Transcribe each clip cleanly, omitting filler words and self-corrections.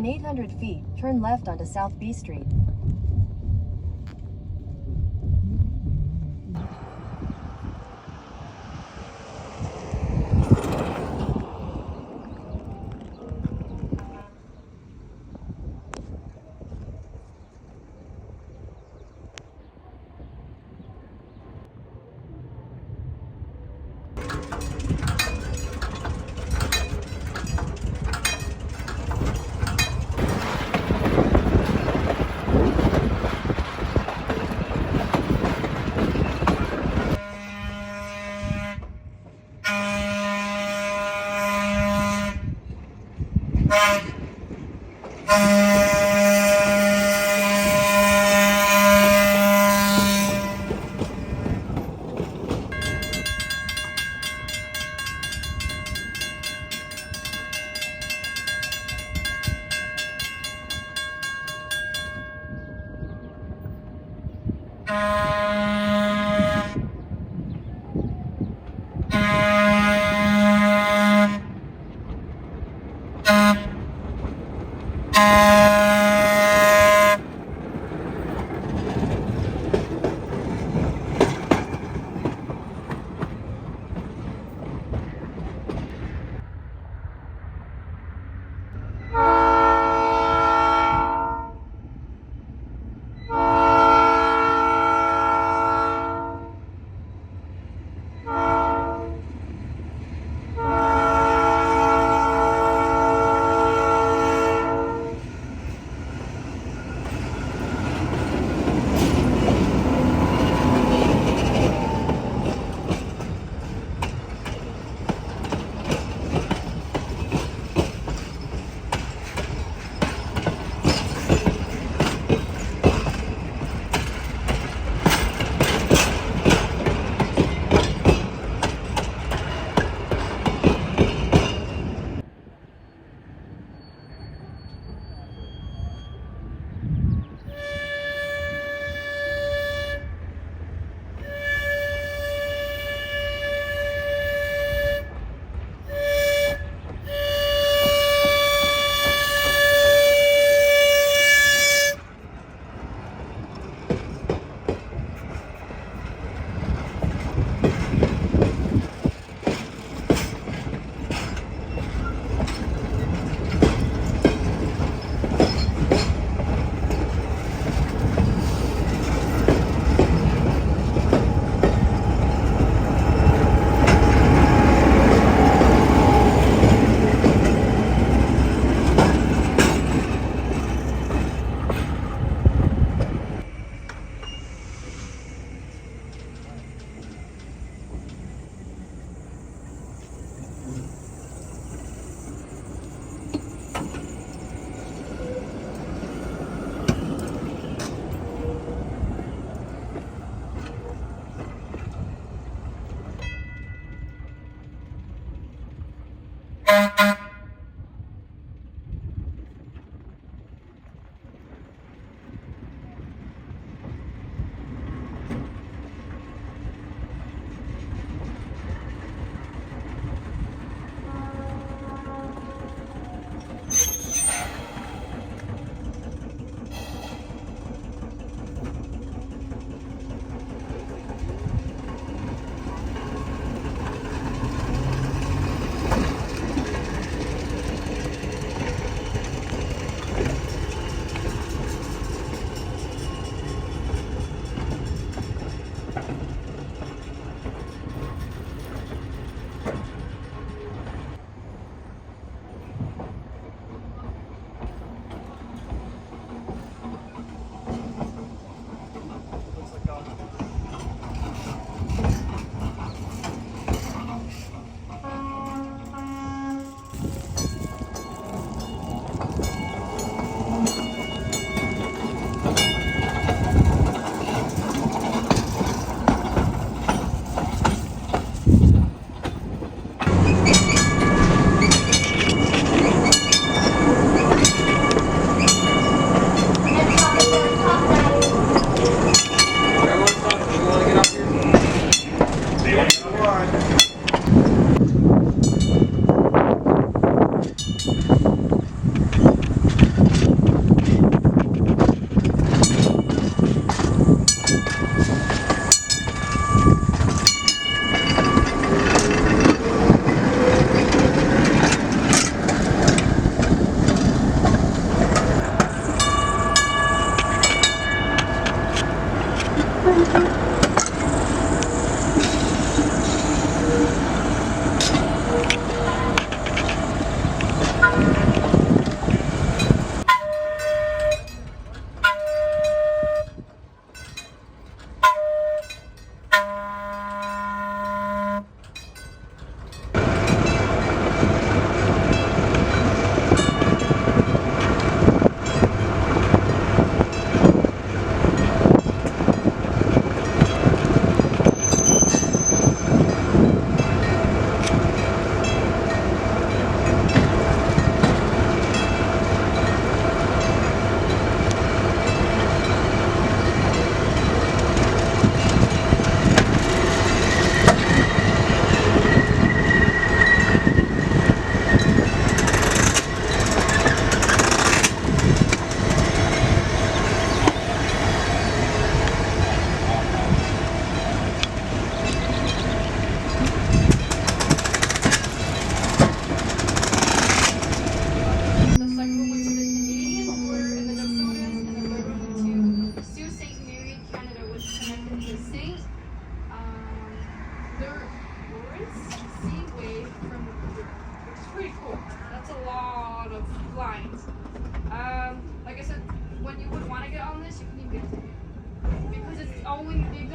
In 800 feet, turn left onto South B Street.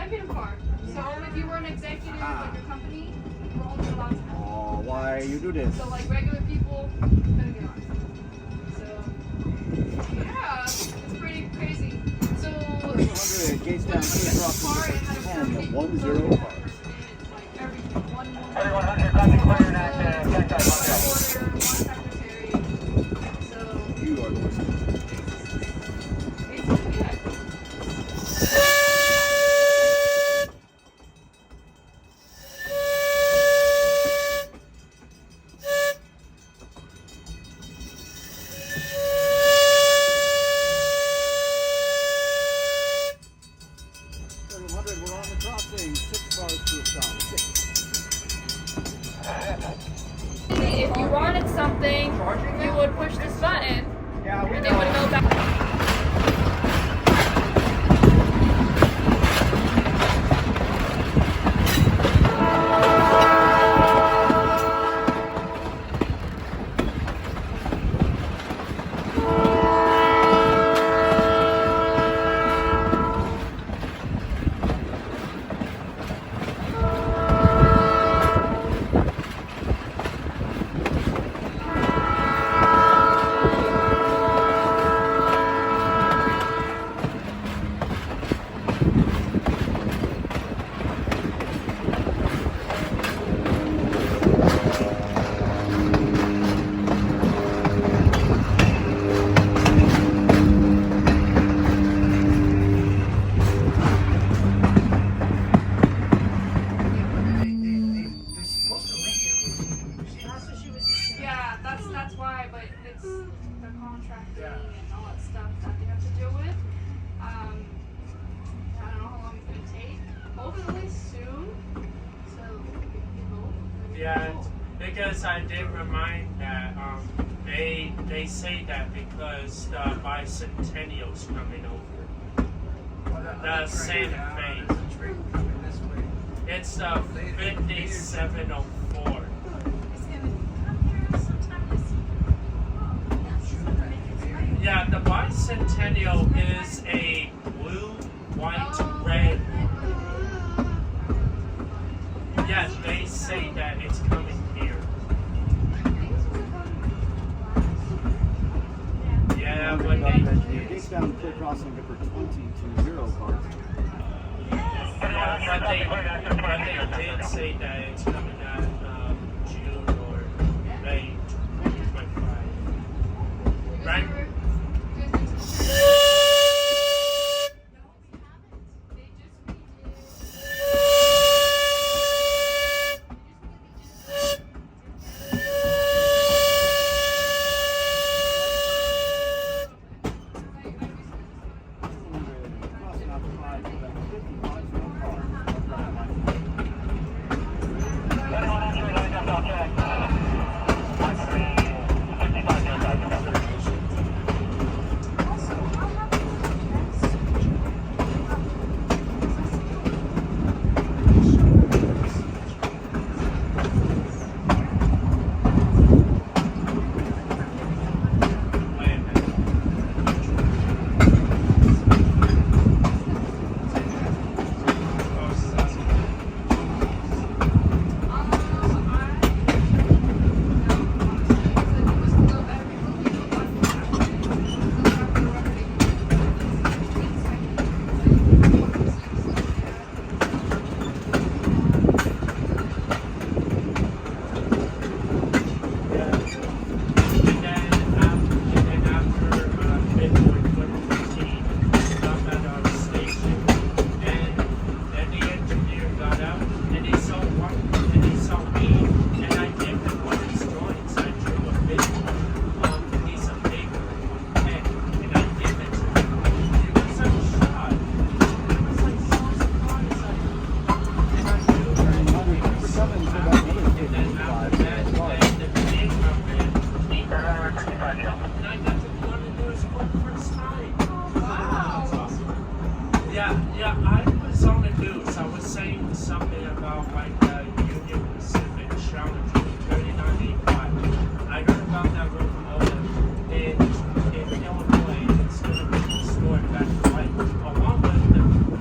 executive car. So if you were an executive like your company, you were only allowed to have it. Oh, why you do this? So like regular people couldn't get on. So yeah, it's pretty crazy. So 100 gates down, car, it had a permit, 10-10 like everything. One woman, one secretary. So You are the worst. basically, yeah. We're on the crossing. 6 cars to a stop. 6. If you wanted something, you would push this button, and it would go back. Yeah, that's why, but it's the contracting and all that stuff that they have to deal with. I don't know how long it's gonna take. Hopefully soon. So, hope. Yeah, because I did remind that they say that because the bicentennial's coming over. The Santa Fe. It's the 5704. Yeah, the bicentennial is a blue, white, red. Yeah, they say that it's coming here. Yeah, but Gates down, clear crossing for 20-0 cars. yeah, but they did say that it's coming out June or May 2025. Right? Crossing out the 5,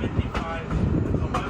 55 cars.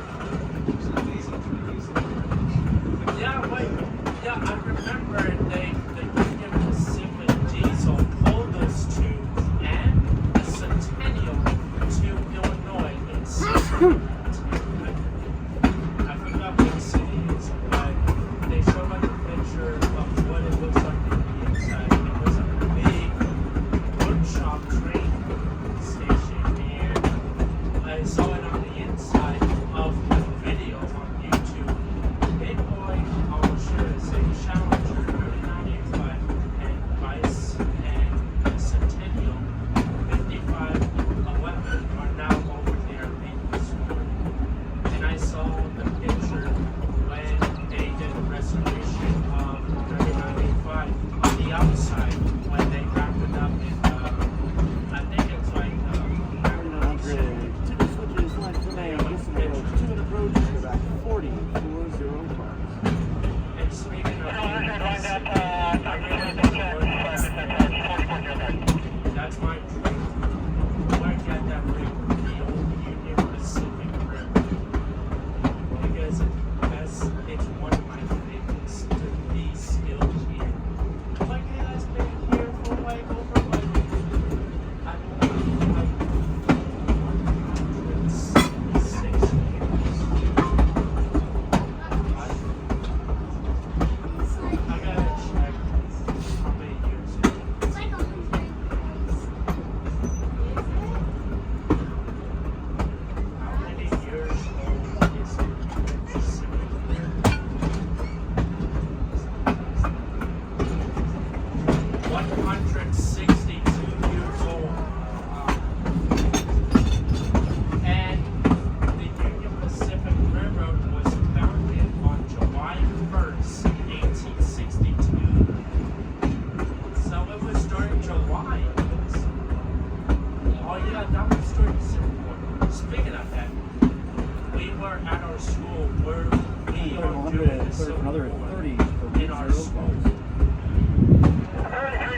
at our school, we are doing the 100, Civil another War 30 for in our zero school. cars.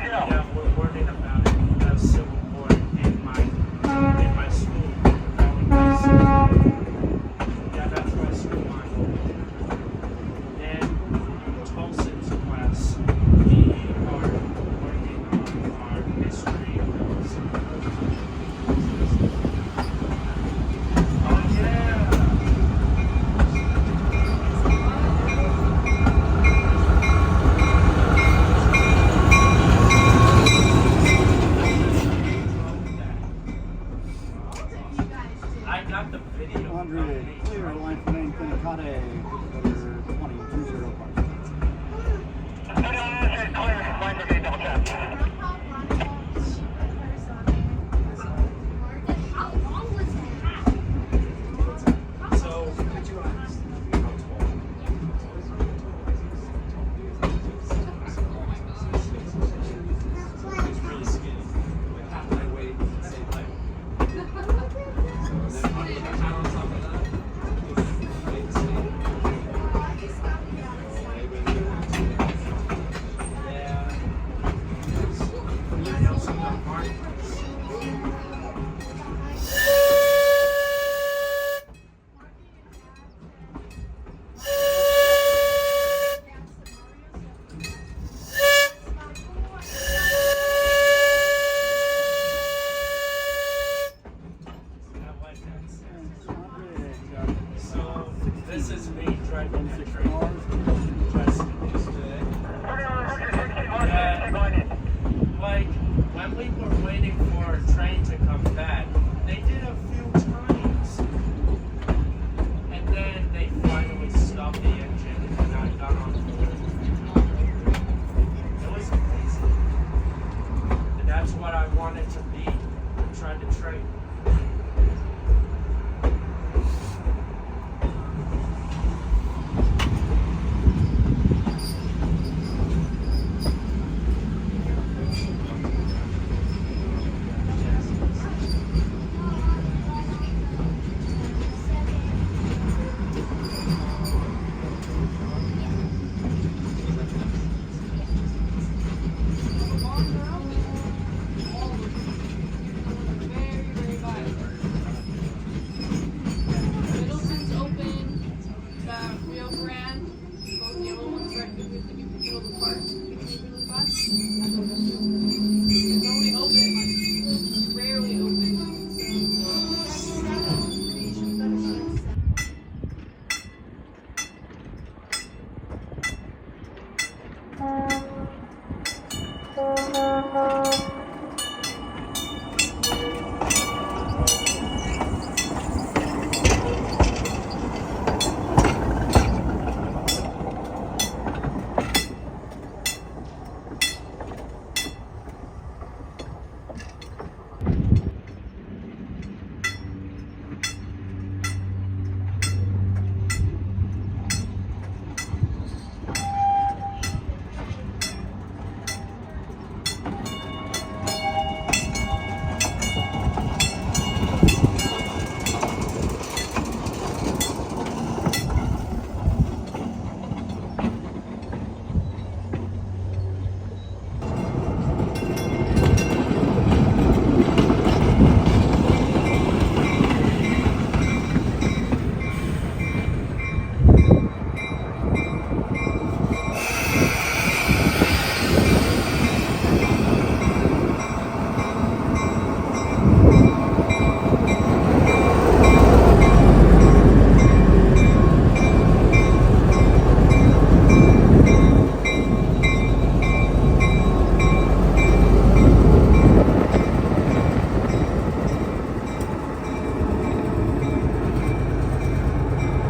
Yeah, we're learning about the Civil War in my school. Yeah, that's my school line. And Tolson's class, we are working on our history. Oh yeah. I got the video. 100, clear, line for main, Kinnecade, another 20, 20 cars. So, He's really skinny. Like half my weight, same height. And then on top of that, he's like the same. Yeah. you know some of the parties. I like that sound. 100, So, this is me driving the 6 train. cars. Like, when we were waiting for our train to come back, they did a few times. And then they finally stopped the engine and I got on board. It was amazing. And that's what I wanted to be. Try the train. Very, very vibrant. Middleton's open. The Rio Grande, both yellow ones right there. If you can go to the park, you can leave really fast. That's open too. It's only open, like, rarely open.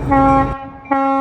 Thank you.